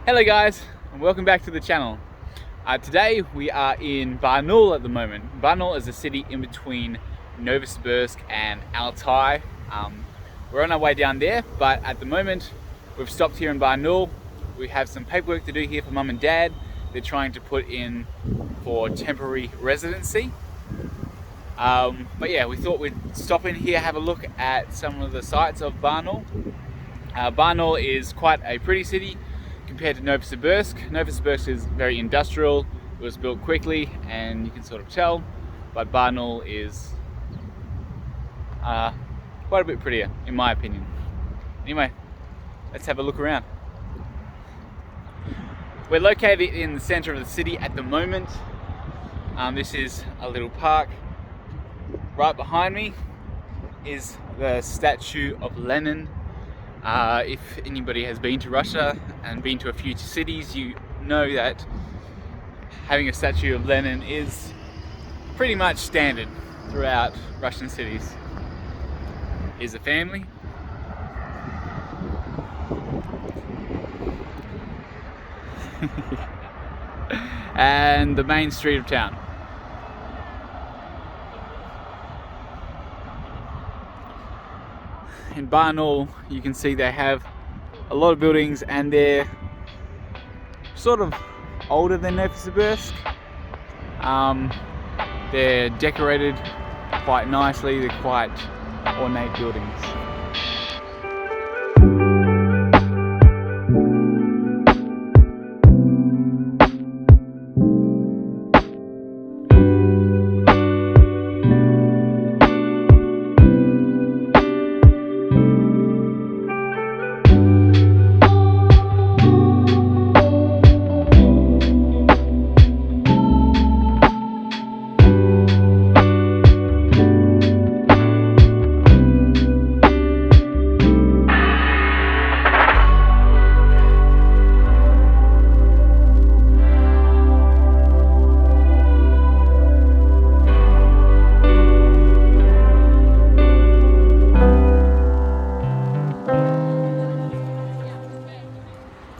Hello guys, and welcome back to the channel. Today we are in Barnaul at the moment. Barnaul is a city in between Novosibirsk and Altai. We're on our way down there, but at the moment we've stopped here in Barnaul. We have some paperwork to do here for mum and dad. They're trying to put in for temporary residency. But yeah, we thought we'd stop in here, have a look at some of the sights of Barnaul. Barnaul is quite a pretty city compared to Novosibirsk. Novosibirsk is very industrial, it was built quickly and you can sort of tell, but Barnaul is quite a bit prettier in my opinion. Anyway, let's have a look around. We're located in the center of the city at the moment. This is a little park. Right behind me is the statue of Lenin. If anybody has been to Russia and been to a few cities, you know that having a statue of Lenin is pretty much standard throughout Russian cities. Here's the family. And the main street of town. In Barnaul, you can see they have a lot of buildings and they're sort of older than Novosibirsk. They're decorated quite nicely, they're quite ornate buildings.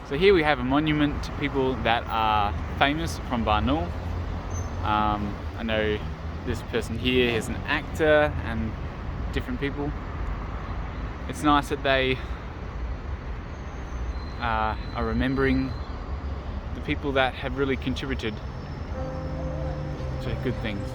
So here we have a monument to people that are famous from Barnaul. I know this person here is an actor and different people. It's nice that they are remembering the people that have really contributed to good things.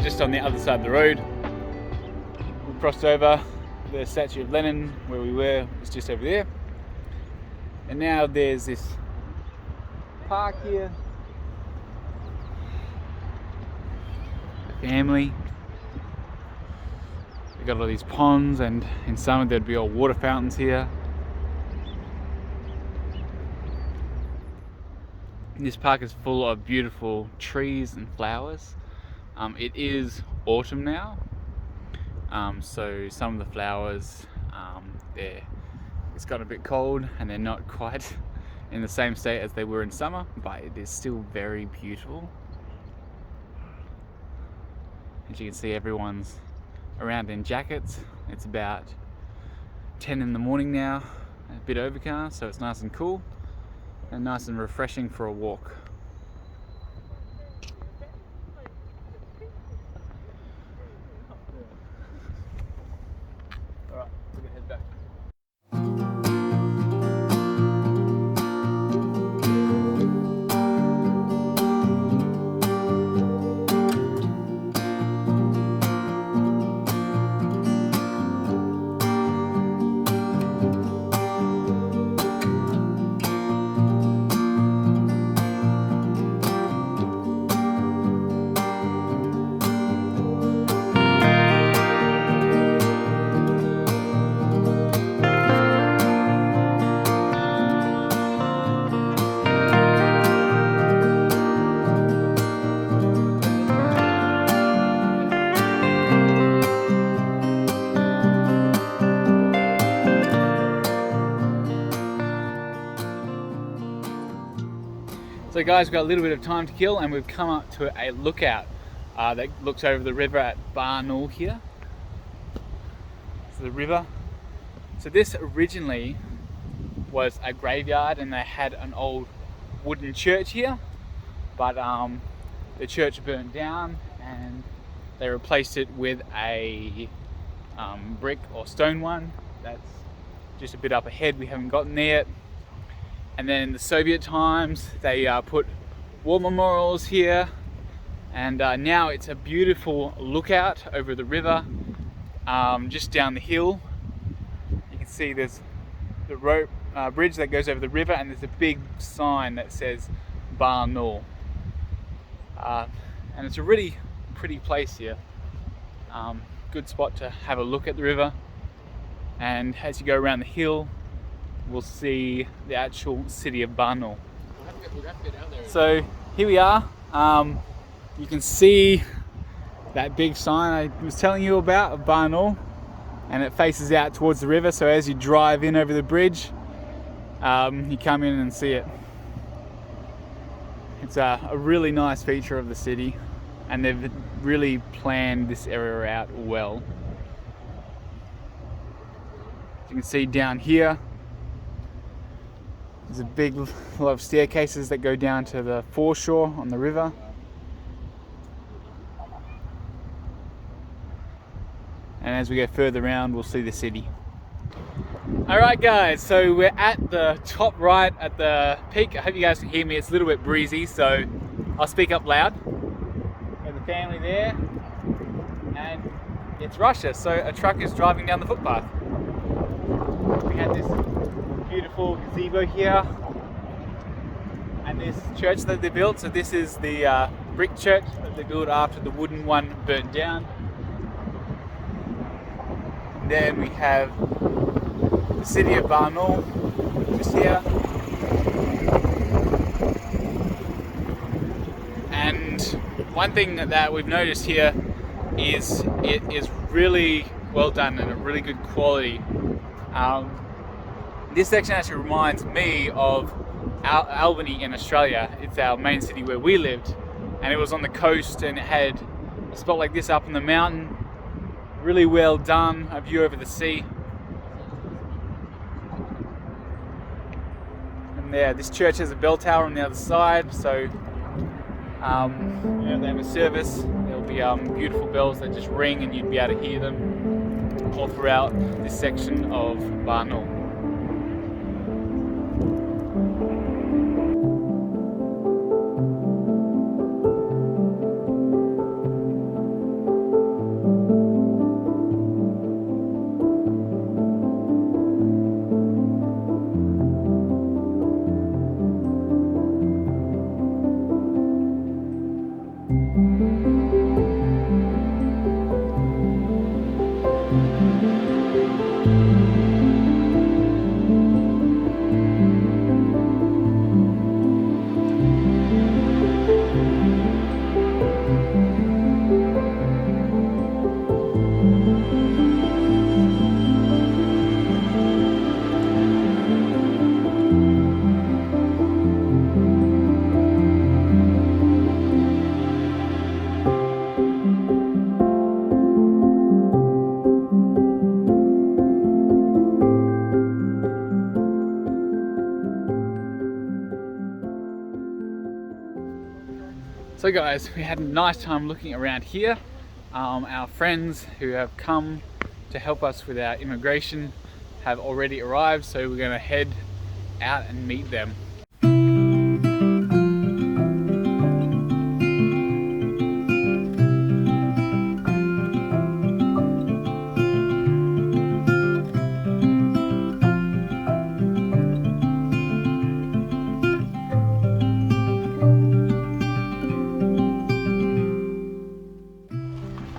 Just on the other side of the road. We crossed over the statue of Lenin where we were, it's just over there. And now there's this park here. A family. We've got all these ponds and in summer there'd be all water fountains here. This park is full of beautiful trees and flowers. It is autumn now, so some of the flowers, it's got a bit cold and they're not quite in the same state as they were in summer, but it is still very beautiful. As you can see, everyone's around in jackets. It's about 10 in the morning now, a bit overcast, so it's nice and cool and nice and refreshing for a walk. guys, we've got a little bit of time to kill and we've come up to a lookout that looks over the river at Barnaul here. So the river. So this originally was a graveyard and they had an old wooden church here, but the church burned down and they replaced it with a brick or stone one that's just a bit up ahead. We haven't gotten there yet. And then in the Soviet times they put war memorials here, and now it's a beautiful lookout over the river, just down the hill. You can see there's the rope bridge that goes over the river, and there's a big sign that says Barnaul. And it's a really pretty place here. Good spot to have a look at the river, and as you go around the hill we'll see the actual city of Barnaul. So here we are. You can see that big sign I was telling you about of Barnaul, and it faces out towards the river, so as you drive in over the bridge you come in and see it. It's a really nice feature of the city, and they've really planned this area out well. As you can see down here, there's a big lot of staircases that go down to the foreshore on the river. And as we go further around, we'll see the city. Alright guys, so we're at the top right at the peak. I hope you guys can hear me. It's a little bit breezy, so I'll speak up loud. There's the family there, and it's Russia, so a truck is driving down the footpath. We had this beautiful gazebo here, and this church that they built. So this is the brick church that they built after the wooden one burnt down. And then we have the city of Barnaul just here, and one thing that we've noticed here is it is really well done and a really good quality. This section actually reminds me of Albany in Australia. It's our main city where we lived, and it was on the coast and it had a spot like this up in the mountain. Really well done, a view over the sea. And there, this church has a bell tower on the other side, so you know, they have a service. There'll be beautiful bells that just ring and you'd be able to hear them all throughout this section of Barnaul. So guys, we had a nice time looking around here. Our friends who have come to help us with our immigration have already arrived, so we're going to head out and meet them.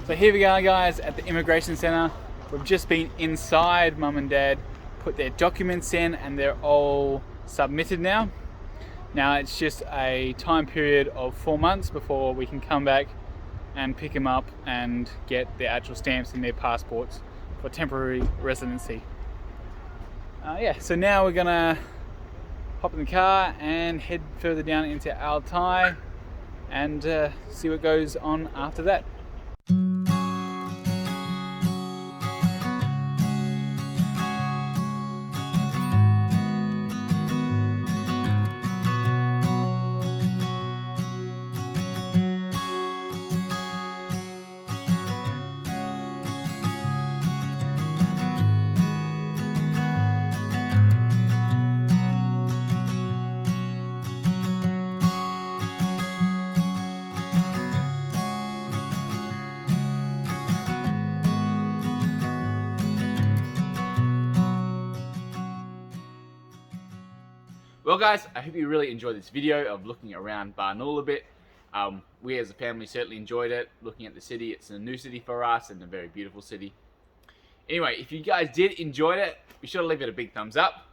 So here we are guys at the immigration center. We've just been inside. Mum and Dad put their documents in and they're all submitted now. Now it's just a time period of 4 months before we can come back and pick them up and get their actual stamps in their passports for temporary residency. Yeah, so now we're gonna hop in the car and head further down into Altai and see what goes on after that. Well guys, I hope you really enjoyed this video of looking around Barnaul a bit. We as a family certainly enjoyed it, looking at the city. It's a new city for us and a very beautiful city. Anyway, if you guys did enjoy it, be sure to leave it a big thumbs up.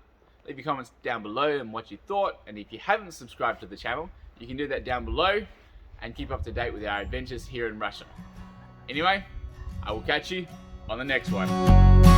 Leave your comments down below and what you thought. And if you haven't subscribed to the channel, you can do that down below and keep up to date with our adventures here in Russia. Anyway, I will catch you on the next one.